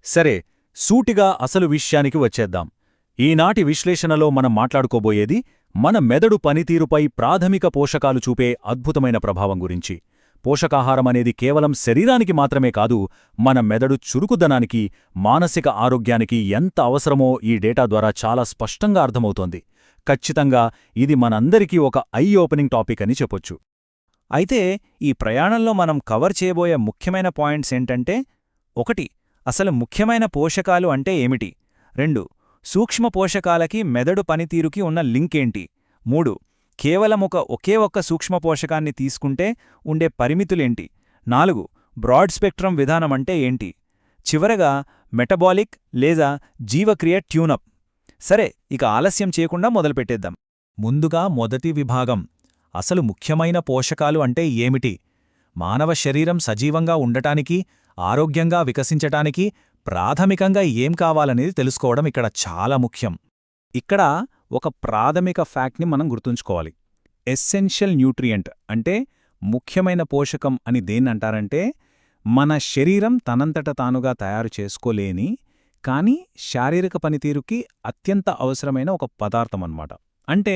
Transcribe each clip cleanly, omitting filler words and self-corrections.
సరే, సూటిగా అసలు విషయానికి వచ్చేద్దాం. ఈనాటి విశ్లేషణలో మనం మాట్లాడుకోబోయేది మన మెదడు పనితీరుపై ప్రాథమిక పోషకాలు చూపే అద్భుతమైన ప్రభావం గురించి. పోషకాహారమనేది కేవలం శరీరానికి మాత్రమే కాదు, మన మెదడు చురుకుదనానికి, మానసిక ఆరోగ్యానికి ఎంత అవసరమో ఈ డేటా ద్వారా చాలా స్పష్టంగా అర్థమవుతోంది. ఖచ్చితంగా ఇది మనందరికీ ఒక ఐ ఓపెనింగ్ టాపిక్ అని చెప్పొచ్చు. అయితే ఈ ప్రయాణంలో మనం కవర్ చేయబోయే ముఖ్యమైన పాయింట్స్ ఏంటంటే: 1. అసలు ముఖ్యమైన పోషకాలు అంటే ఏమిటి? 2. సూక్ష్మ పోషకాలకి మెదడు పనితీరుకి ఉన్న లింక్ ఏంటి? 3. కేవలం ఒకే ఒక్క సూక్ష్మ పోషకాన్ని తీసుకుంటే ఉండే పరిమితులేంటి? 4. బ్రాడ్ స్పెక్ట్రమ్ విధానం అంటే ఏంటి? చివరగా మెటబాలిక్ లేదా జీవక్రియ ట్యూనప్. సరే, ఇక ఆలస్యం చేయకుండా మొదలుపెట్టేద్దాం. ముందుగా మొదటి విభాగం, అసలు ముఖ్యమైన పోషకాలు అంటే ఏమిటి? మానవ శరీరం సజీవంగా ఉండటానికి, ఆరోగ్యంగా వికసించటానికి ప్రాథమికంగా ఏం కావాలనేది తెలుసుకోవడం ఇక్కడ చాలా ముఖ్యం. ఇక్కడ ఒక ప్రాథమిక ఫ్యాక్ట్ని మనం గుర్తుంచుకోవాలి. ఎస్సెన్షియల్ న్యూట్రియంట్ అంటే ముఖ్యమైన పోషకం అని దేన్నంటారంటే, మన శరీరం తనంతట తానుగా తయారు చేసుకోలేని కానీ శారీరక పనితీరుకి అత్యంత అవసరమైన ఒక పదార్థమన్నమాట. అంటే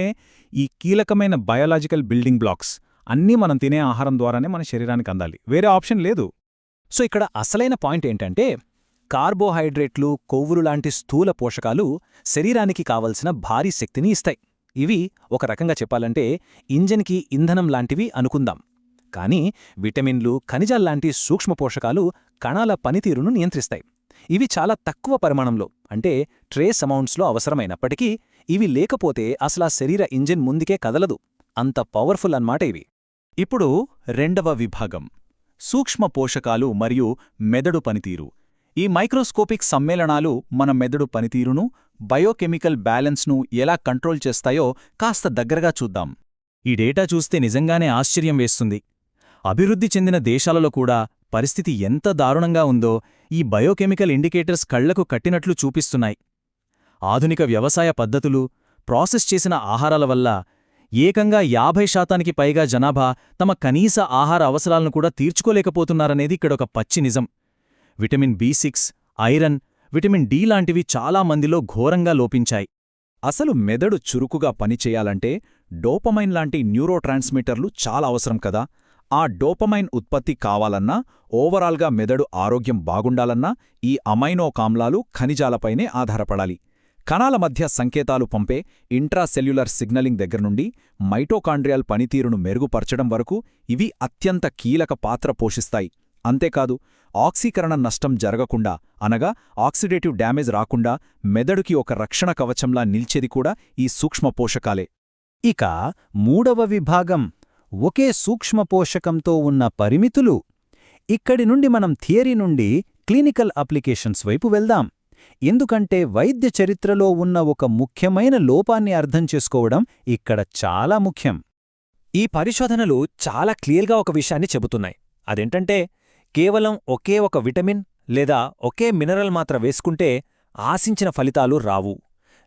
ఈ కీలకమైన బయోలాజికల్ బిల్డింగ్ బ్లాక్స్ అన్నీ మనం తినే ఆహారం ద్వారానే మన శరీరానికి అందాలి, వేరే ఆప్షన్ లేదు. సో ఇక్కడ అసలైన పాయింట్ ఏంటంటే, కార్బోహైడ్రేట్లు, కొవ్వులు లాంటి స్థూల పోషకాలు శరీరానికి కావలసిన భారీ శక్తిని ఇస్తాయి. ఇవి ఒక రకంగా చెప్పాలంటే ఇంజన్కి ఇంధనం లాంటివి అనుకుందాం. కానీ విటమిన్లు, ఖనిజాల్లాంటి సూక్ష్మ పోషకాలు కణాల పనితీరును నియంత్రిస్తాయి. ఇవి చాలా తక్కువ పరిమాణంలో, అంటే ట్రేస్ అమౌంట్స్లో అవసరమైనప్పటికీ ఇవి లేకపోతే అసలా శరీర ఇంజిన్ ముందుకే కదలదు. అంత పవర్ఫుల్ అన్నమాట ఇవి. ఇప్పుడు రెండవ విభాగం, సూక్ష్మ పోషకాలు మరియు మెదడు పనితీరు. ఈ మైక్రోస్కోపిక్ సమ్మేళనాలు మన మెదడు పనితీరును, బయోకెమికల్ బ్యాలెన్స్ను ఎలా కంట్రోల్ చేస్తాయో కాస్త దగ్గరగా చూద్దాం. ఈ డేటా చూస్తే నిజంగానే ఆశ్చర్యం వేస్తుంది. అభివృద్ధి చెందిన దేశాలలో కూడా పరిస్థితి ఎంత దారుణంగా ఉందో ఈ బయోకెమికల్ ఇండికేటర్స్ కళ్లకు కట్టినట్లు చూపిస్తున్నాయి. ఆధునిక వ్యవసాయ పద్ధతులు, ప్రాసెస్ చేసిన ఆహారాల వల్ల ఏకంగా 50% పైగా జనాభా తమ కనీస ఆహార అవసరాలను కూడా తీర్చుకోలేకపోతున్నారనేది ఇక్కడొక పచ్చి నిజం. Vitamin B6, iron, vitamin D లాంటివి చాలా మందిలో ఘోరంగా లోపించాయి. అసలు మెదడు చురుకుగా పనిచేయాలంటే డోపమైన్ లాంటి న్యూరో ట్రాన్స్మిటర్లు చాలా అవసరం కదా. ఆ డోపమైన్ ఉత్పత్తి కావాలన్నా, ఓవరాల్గా మెదడు ఆరోగ్యం బాగుండాలన్నా ఈ అమైనో ఆమ్లాలు, ఖనిజాలపైనే ఆధారపడాలి. కణాల మధ్య సంకేతాలు పంపే ఇంట్రాసెల్యులర్ సిగ్నలింగ్ దగ్గర్నుండి మైటోకాండ్రియాల్ పనితీరును మెరుగుపరచడం వరకు ఇవి అత్యంత కీలక పాత్ర పోషిస్తాయి. అంతేకాదు, ఆక్సీకరణ నష్టం జరగకుండా, అనగా ఆక్సిడేటివ్ డ్యామేజ్ రాకుండా మెదడుకి ఒక రక్షణ కవచంలా నిల్చేది కూడా ఈ సూక్ష్మ పోషకాలే. ఇక మూడవ విభాగం, ఒకే సూక్ష్మ పోషకంతో ఉన్న పరిమితులు. ఇక్కడి నుండి మనం థియరీ నుండి క్లినికల్ అప్లికేషన్స్ వైపు వెళ్దాం. ఎందుకంటే వైద్య చరిత్రలో ఉన్న ఒక ముఖ్యమైన లోపాన్ని అర్థం చేసుకోవడం ఇక్కడ చాలా ముఖ్యం. ఈ పరిశోధనలు చాలా క్లియర్గా ఒక విషయాన్ని చెబుతున్నాయి. అదేంటంటే, కేవలం ఒకే ఒక విటమిన్ లేదా ఒకే మినరల్ మాత్ర వేసుకుంటే ఆశించిన ఫలితాలు రావు.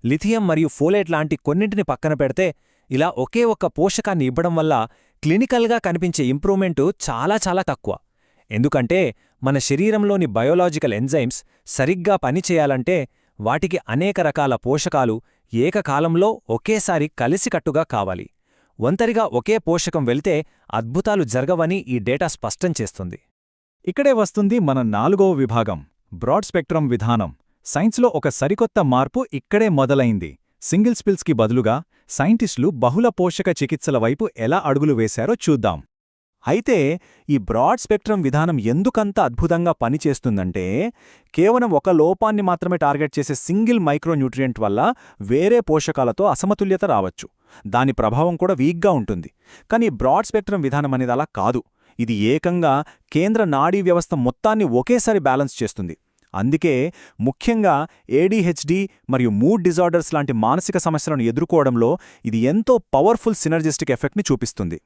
లిథియం మరియు ఫోలేట్ లాంటి కొన్నింటిని పక్కన పెడితే ఇలా ఒకే ఒక్క పోషకాన్ని ఇవ్వడం వల్ల క్లినికల్గా కనిపించే ఇంప్రూవ్మెంటు చాలా తక్కువ. ఎందుకంటే మన శరీరంలోని బయోలాజికల్ ఎంజైమ్స్ సరిగ్గా పనిచేయాలంటే వాటికి అనేక రకాల పోషకాలు ఏకకాలంలో ఒకేసారి కలిసికట్టుగా కావాలి. ఒంటరిగా ఒకే పోషకం వెళ్తే అద్భుతాలు జరగవని ఈ డేటా స్పష్టం చేస్తుంది. ఇక్కడే వస్తుంది మన నాలుగవ విభాగం, బ్రాడ్ స్పెక్ట్రమ్ విధానం. సైన్స్లో ఒక సరికొత్త మార్పు ఇక్కడే మొదలైంది. సింగిల్ స్పిల్స్కి బదులుగా సైంటిస్టులు బహుళ పోషక చికిత్సల వైపు ఎలా అడుగులు వేశారో చూద్దాం. అయితే ఈ బ్రాడ్ స్పెక్ట్రమ్ విధానం ఎందుకంత అద్భుతంగా పనిచేస్తుందంటే, కేవలం ఒక లోపాన్ని మాత్రమే టార్గెట్ చేసే సింగిల్ మైక్రోన్యూట్రియంట్ వల్ల వేరే పోషకాలతో అసమతుల్యత రావచ్చు. దాని ప్రభావం కూడా వీక్గా ఉంటుంది. కానీ బ్రాడ్ స్పెక్ట్రమ్ విధానం అనేది అలా కాదు. ఇది ఏకంగా కేంద్ర నాడీ వ్యవస్థ మొత్తాన్ని ఒకేసారి బ్యాలెన్స్ చేస్తుంది. అందుకే ముఖ్యంగా ADHD మరియు మూడ్ డిజార్డర్స్ లాంటి మానసిక సమస్యలను ఎదుర్కోవడంలో ఇది ఎంతో పవర్ఫుల్ సినర్జిస్టిక్ ఎఫెక్ట్ని చూపిస్తుంది.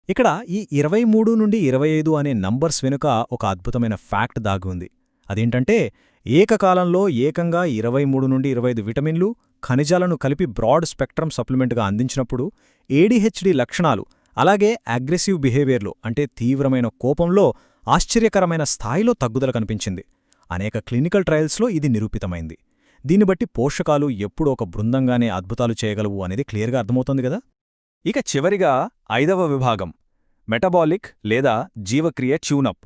ఇక్కడ ఈ 23 నుండి 25 అనే నంబర్స్ వెనుక ఒక అద్భుతమైన ఫ్యాక్ట్ దాగి ఉంది. అదేంటంటే, ఏకకాలంలో ఏకంగా 23 నుండి 25 విటమిన్లు, ఖనిజాలను కలిపి బ్రాడ్ స్పెక్ట్రమ్ సప్లిమెంట్గా అందించినప్పుడు ADHD లక్షణాలు, అలాగే అగ్రెసివ్ బిహేవియర్లో అంటే తీవ్రమైన కోపంలో ఆశ్చర్యకరమైన స్థాయిలో తగ్గుదల కనిపించింది. అనేక క్లినికల్ ట్రయల్స్లో ఇది నిరూపితమైంది. దీన్ని బట్టి పోషకాలు ఎప్పుడూ ఒక బృందంగానే అద్భుతాలు చేయగలవు అనేది క్లియర్గా అర్థమవుతోంది కదా. ఇక చివరిగా 5వ విభాగం మెటబాలిక్ లేదా జీవక్రియ ట్యూనప్.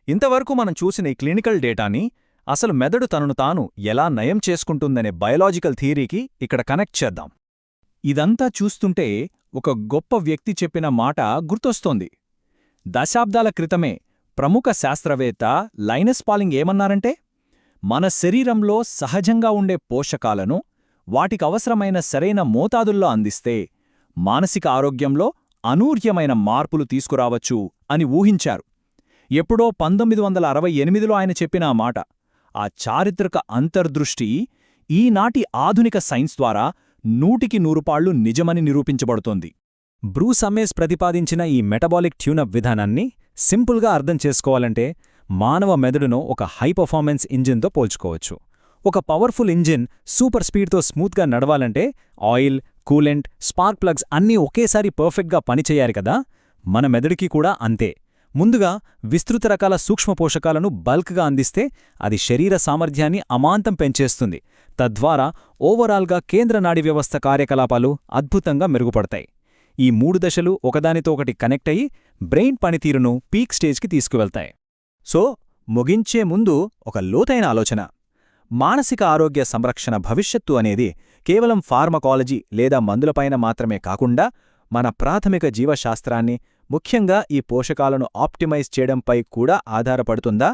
ఇంతవరకు మనం చూసిన ఈ క్లినికల్ డేటాని అసలు మెదడు తనను తాను ఎలా నయం చేసుకుంటుందనే బయలాజికల్ థియరీకి ఇక్కడ కనెక్ట్ చేద్దాం. ఇదంతా చూస్తుంటే ఒక గొప్ప వ్యక్తి చెప్పిన మాట గుర్తొస్తోంది. దశాబ్దాల క్రితమే ప్రముఖ శాస్త్రవేత్త లైనస్ పాలింగ్ ఏమన్నారంటే, మన శరీరంలో సహజంగా ఉండే పోషకాలను వాటికవసరమైన సరైన మోతాదుల్లో అందిస్తే మానసిక ఆరోగ్యంలో అనూహ్యమైన మార్పులు తీసుకురావచ్చు అని ఊహించారు. ఎప్పుడో 1968లో ఆయన చెప్పిన ఆ మాట, ఆ చారిత్రక అంతర్దృష్టి ఈనాటి ఆధునిక సైన్స్ ద్వారా 100కి 100 పాళ్లు నిజమని నిరూపించబడుతోంది. బ్రూస్ అమ్మేస్ ప్రతిపాదించిన ఈ మెటబాలిక్ ట్యూనప్ విధానాన్ని సింపుల్గా అర్థం చేసుకోవాలంటే మానవ మెదడును ఒక హై పర్ఫార్మెన్స్ ఇంజిన్తో పోల్చుకోవచ్చు. ఒక పవర్ఫుల్ ఇంజిన్ సూపర్ స్పీడ్తో స్మూత్గా నడవాలంటే ఆయిల్, కూలెంట్, స్పార్క్ ప్లగ్స్ అన్నీ ఒకేసారి పర్ఫెక్ట్గా పనిచేయాలి కదా. మన మెదడుకి కూడా అంతే. ముందుగా విస్తృత రకాల సూక్ష్మ పోషకాలను బల్క్గా అందిస్తే అది శరీర సామర్థ్యాన్ని అమాంతం పెంచేస్తుంది. తద్వారా ఓవరాల్గా కేంద్ర నాడీ వ్యవస్థ కార్యకలాపాలు అద్భుతంగా మెరుగుపడతాయి. ఈ 3 దశలు ఒకదానితో ఒకటి కనెక్ట్ అయ్యి బ్రెయిన్ పనితీరును పీక్ స్టేజ్కి తీసుకువెళ్తాయి. సో ముగించే ముందు ఒక లోతైన ఆలోచన. మానసిక ఆరోగ్య సంరక్షణ భవిష్యత్తు అనేది కేవలం ఫార్మకాలజీ లేదా మందులపైన మాత్రమే కాకుండా మన ప్రాథమిక జీవశాస్త్రాన్ని, ముఖ్యంగా ఈ పోషకాలను ఆప్టిమైజ్ చేయడంపై కూడా ఆధారపడుతుందా?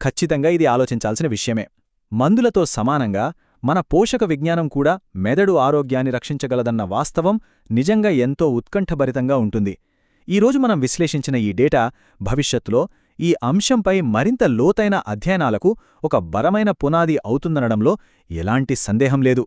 ఖచ్చితంగా ఇది ఆలోచించాల్సిన విషయమే. మందులతో సమానంగా మన పోషక విజ్ఞానం కూడా మెదడు ఆరోగ్యాన్ని రక్షించగలదన్న వాస్తవం నిజంగా ఎంతో ఉత్కంఠభరితంగా ఉంటుంది. ఈరోజు మనం విశ్లేషించిన ఈ డేటా భవిష్యత్తులో ఈ అంశంపై మరింత లోతైన అధ్యయనాలకు ఒక బలమైన పునాది అవుతుందనడంలో ఎలాంటి సందేహం లేదు.